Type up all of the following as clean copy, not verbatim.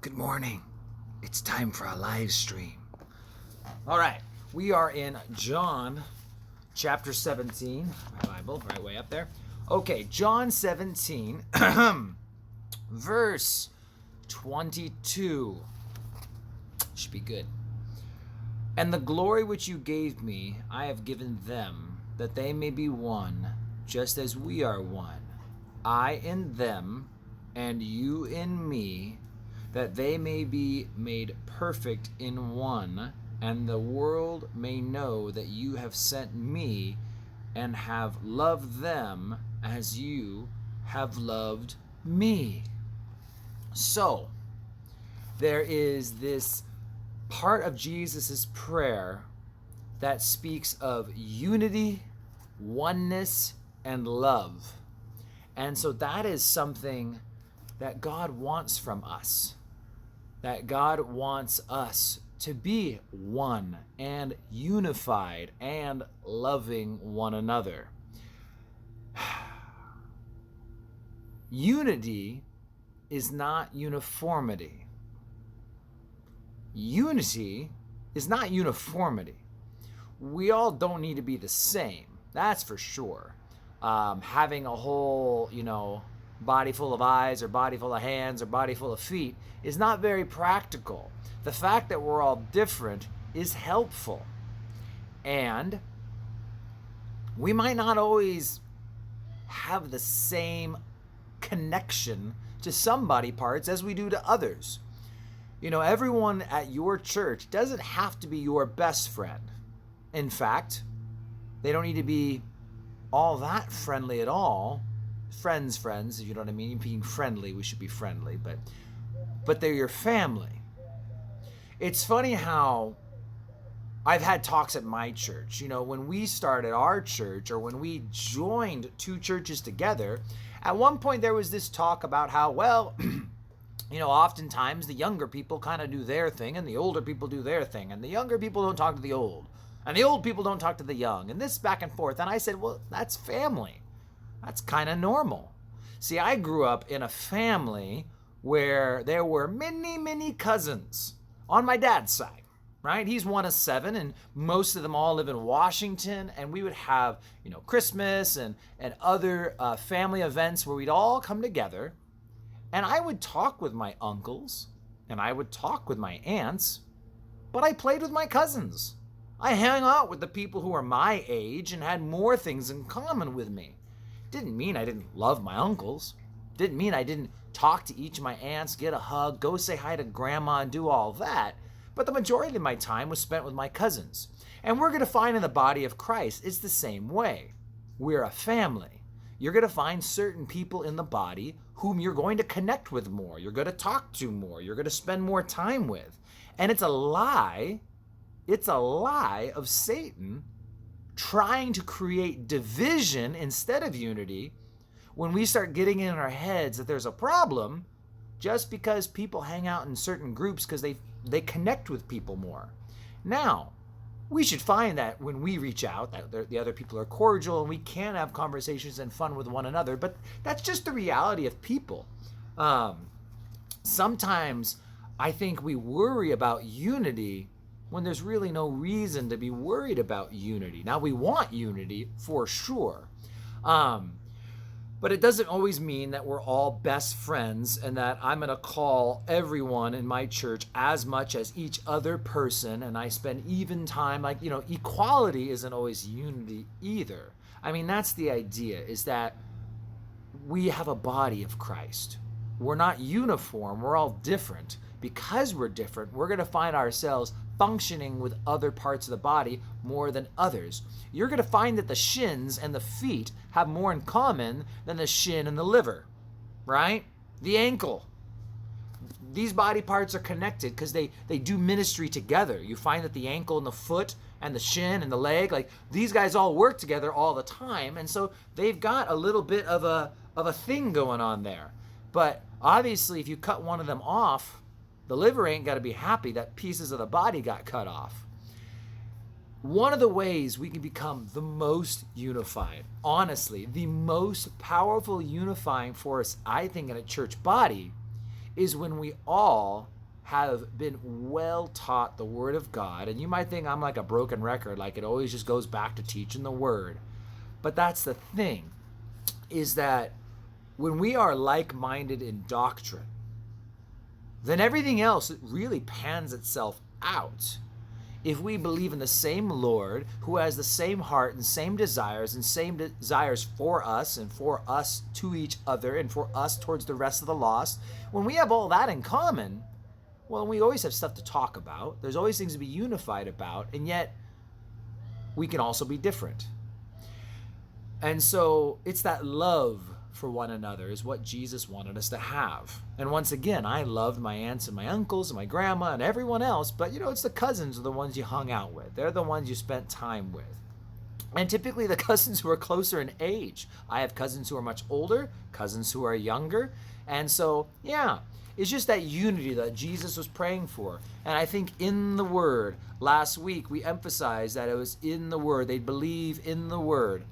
Good morning. It's time for a live stream. All right, we are in John chapter 17. My Bible, right way up there. Okay, John 17, verse 22. Should be good. And the glory which you gave me, I have given them, that they may be one, just as we are one. I in them, and you in me, that they may be made perfect in one, and the world may know that you have sent me and have loved them as you have loved me. So, there is this part of Jesus' prayer that speaks of unity, oneness, and love. And so that is something that God wants from us. That God wants us to be one and unified and loving one another. Unity is not uniformity. Unity is not uniformity. We all don't need to be the same. That's for sure. Having a whole, body full of eyes or body full of hands or body full of feet is not very practical. The fact that we're all different is helpful. And we might not always have the same connection to some body parts as we do to others. Everyone at your church doesn't have to be your best friend. In fact, they don't need to be all that friendly at all. Friends, if you know what I mean. Being friendly, we should be friendly, but they're your family. It's funny how I've had talks at my church. When we started our church, or when we joined two churches together, at one point there was this talk about how, oftentimes the younger people kind of do their thing and the older people do their thing, and the younger people don't talk to the old, and the old people don't talk to the young, and this back and forth. And I said, well, that's family. That's kind of normal. See, I grew up in a family where there were many, many cousins on my dad's side, right? He's one of 7, and most of them all live in Washington, and we would have, Christmas and other family events where we'd all come together, and I would talk with my uncles, and I would talk with my aunts, but I played with my cousins. I hung out with the people who were my age and had more things in common with me. Didn't mean I didn't love my uncles. Didn't mean I didn't talk to each of my aunts, get a hug, go say hi to grandma, and do all that. But the majority of my time was spent with my cousins. And we're going to find in the body of Christ, it's the same way. We're a family. You're going to find certain people in the body whom you're going to connect with more. You're going to talk to more. You're going to spend more time with. And it's a lie. It's a lie of Satan trying to create division instead of unity when we start getting in our heads that there's a problem just because people hang out in certain groups because they connect with people more. Now, we should find that when we reach out, that the other people are cordial and we can have conversations and fun with one another, but that's just the reality of people. Sometimes I think we worry about unity when there's really no reason to be worried about unity. Now, we want unity for sure. But it doesn't always mean that we're all best friends and that I'm going to call everyone in my church as much as each other person and I spend even time. Equality isn't always unity either. I mean, that's the idea, is that we have a body of Christ. We're not uniform. We're all different. Because we're different, we're going to find ourselves functioning with other parts of the body more than others. You're going to find that the shins and the feet have more in common than the shin and the liver, right? The ankle. These body parts are connected because they do ministry together. You find that the ankle and the foot and the shin and the leg, these guys all work together all the time, and so they've got a little bit of a thing going on there. But obviously, if you cut one of them off, the liver ain't got to be happy that pieces of the body got cut off. One of the ways we can become the most unified, honestly, the most powerful unifying force, I think, in a church body is when we all have been well taught the Word of God. And you might think I'm like a broken record, like it always just goes back to teaching the Word. But that's the thing, is that when we are like-minded in doctrine, then everything else really pans itself out. If we believe in the same Lord who has the same heart and same desires for us and for us to each other and for us towards the rest of the lost, when we have all that in common, well, we always have stuff to talk about. There's always things to be unified about, and yet we can also be different. And so it's that love for one another is what Jesus wanted us to have. And once again, I loved my aunts and my uncles and my grandma and everyone else, but it's the cousins are the ones you hung out with. They're the ones you spent time with. And typically the cousins who are closer in age. I have cousins who are much older, cousins who are younger. And so, it's just that unity that Jesus was praying for. And I think in the Word, last week we emphasized that it was in the Word. They believe in the Word.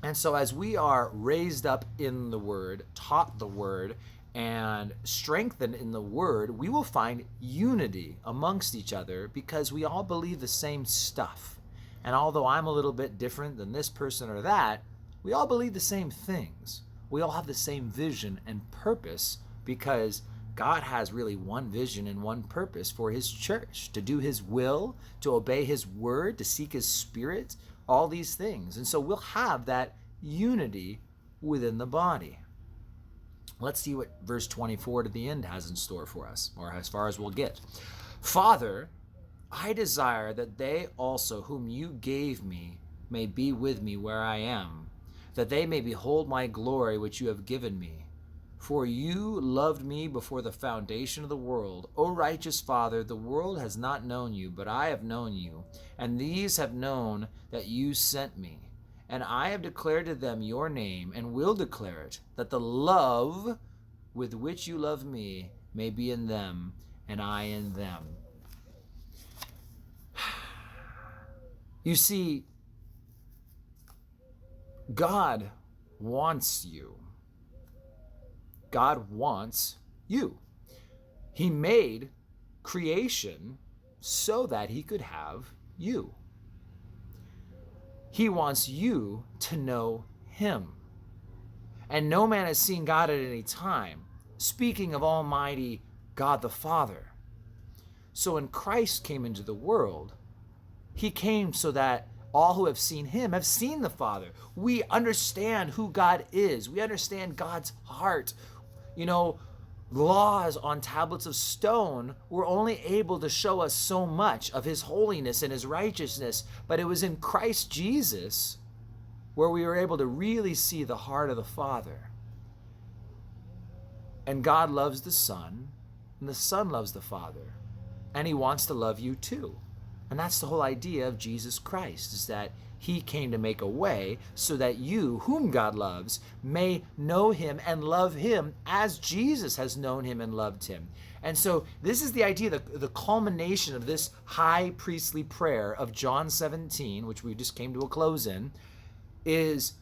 And so as we are raised up in the Word, taught the Word, and strengthened in the Word, we will find unity amongst each other because we all believe the same stuff. And although I'm a little bit different than this person or that, we all believe the same things. We all have the same vision and purpose because God has really one vision and one purpose for His church, to do His will, to obey His word, to seek His Spirit, all these things. And so we'll have that unity within the body. Let's see what verse 24 to the end has in store for us, or as far as we'll get. Father, I desire that they also whom you gave me may be with me where I am, that they may behold my glory which you have given me. For you loved me before the foundation of the world. O righteous Father, the world has not known you, but I have known you, and these have known that you sent me. And I have declared to them your name, and will declare it, that the love with which you love me may be in them, and I in them. You see, God wants you. God wants you. He made creation so that He could have you. He wants you to know Him. And no man has seen God at any time. Speaking of Almighty God the Father. So when Christ came into the world, He came so that all who have seen Him have seen the Father. We understand who God is. We understand God's heart. Laws on tablets of stone were only able to show us so much of His holiness and His righteousness, but it was in Christ Jesus where we were able to really see the heart of the Father. And God loves the Son, and the Son loves the Father, and He wants to love you too. And that's the whole idea of Jesus Christ, is that He came to make a way so that you, whom God loves, may know Him and love Him as Jesus has known Him and loved Him. And so this is the idea, the culmination of this high priestly prayer of John 17, which we just came to a close in, is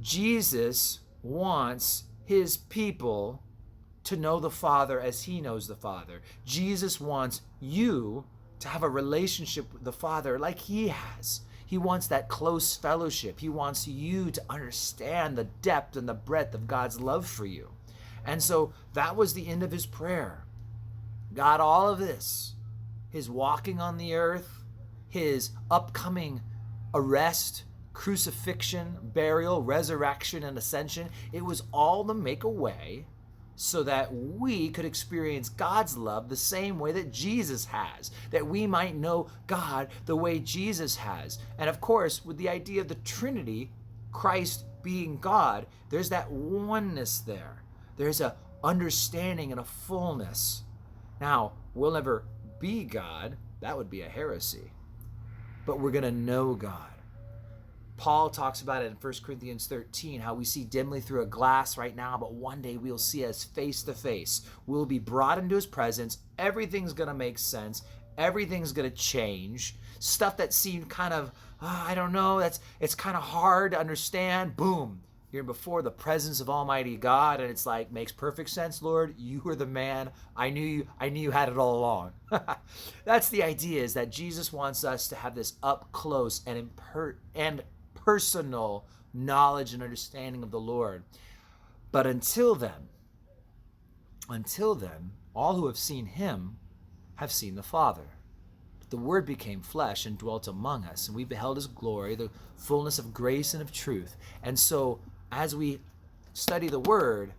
Jesus wants His people to know the Father as He knows the Father. Jesus wants you to have a relationship with the Father like He has. He wants that close fellowship. He wants you to understand the depth and the breadth of God's love for you. And so that was the end of His prayer. God, all of this, His walking on the earth, His upcoming arrest, crucifixion, burial, resurrection, and ascension, it was all to make a way so that we could experience God's love the same way that Jesus has, that we might know God the way Jesus has. And of course, with the idea of the Trinity, Christ being God, there's that oneness there. There's a understanding and a fullness. Now, we'll never be God. That would be a heresy. But we're going to know God. Paul talks about it in 1 Corinthians 13, how we see dimly through a glass right now, but one day we'll see us face to face. We'll be brought into His presence. Everything's going to make sense. Everything's going to change. Stuff that seemed kind of, I don't know, it's kind of hard to understand. Boom. You're before the presence of Almighty God, and it's like, makes perfect sense, Lord. You were the man. I knew you had it all along. That's the idea, is that Jesus wants us to have this up close and personal knowledge and understanding of the Lord. But until then, all who have seen him have seen the Father. The Word became flesh and dwelt among us, and we beheld his glory, the fullness of grace and of truth. And so, as we study the Word,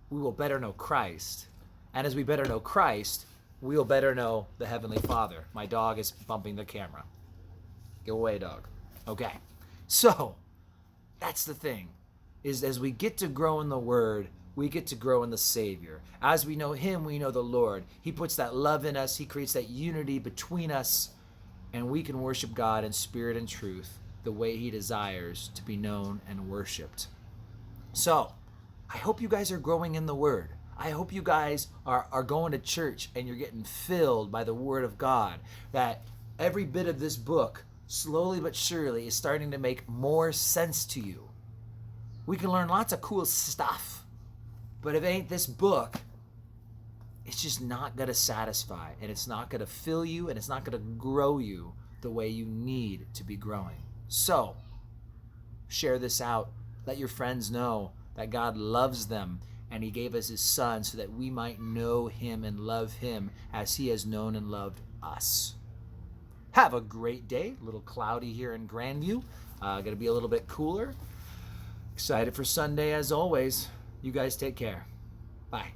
we will better know Christ. And as we better know Christ, we will better know the Heavenly Father. My dog is bumping the camera. Go away, dog. Okay. So, that's the thing, is as we get to grow in the Word, we get to grow in the Savior. As we know him, we know the Lord. He puts that love in us. He creates that unity between us, and we can worship God in spirit and truth the way he desires to be known and worshiped. So, I hope you guys are growing in the Word. I hope you guys are going to church and you're getting filled by the Word of God. That every bit of this book, slowly but surely, is starting to make more sense to you. We can learn lots of cool stuff. But if it ain't this book, it's just not going to satisfy, and it's not going to fill you, and it's not going to grow you the way you need to be growing. So, share this out. Let your friends know that God loves them, and he gave us his Son so that we might know him and love him as he has known and loved us. Have a great day. A little cloudy here in Grandview. Going to be a little bit cooler. Excited for Sunday as always. You guys take care. Bye.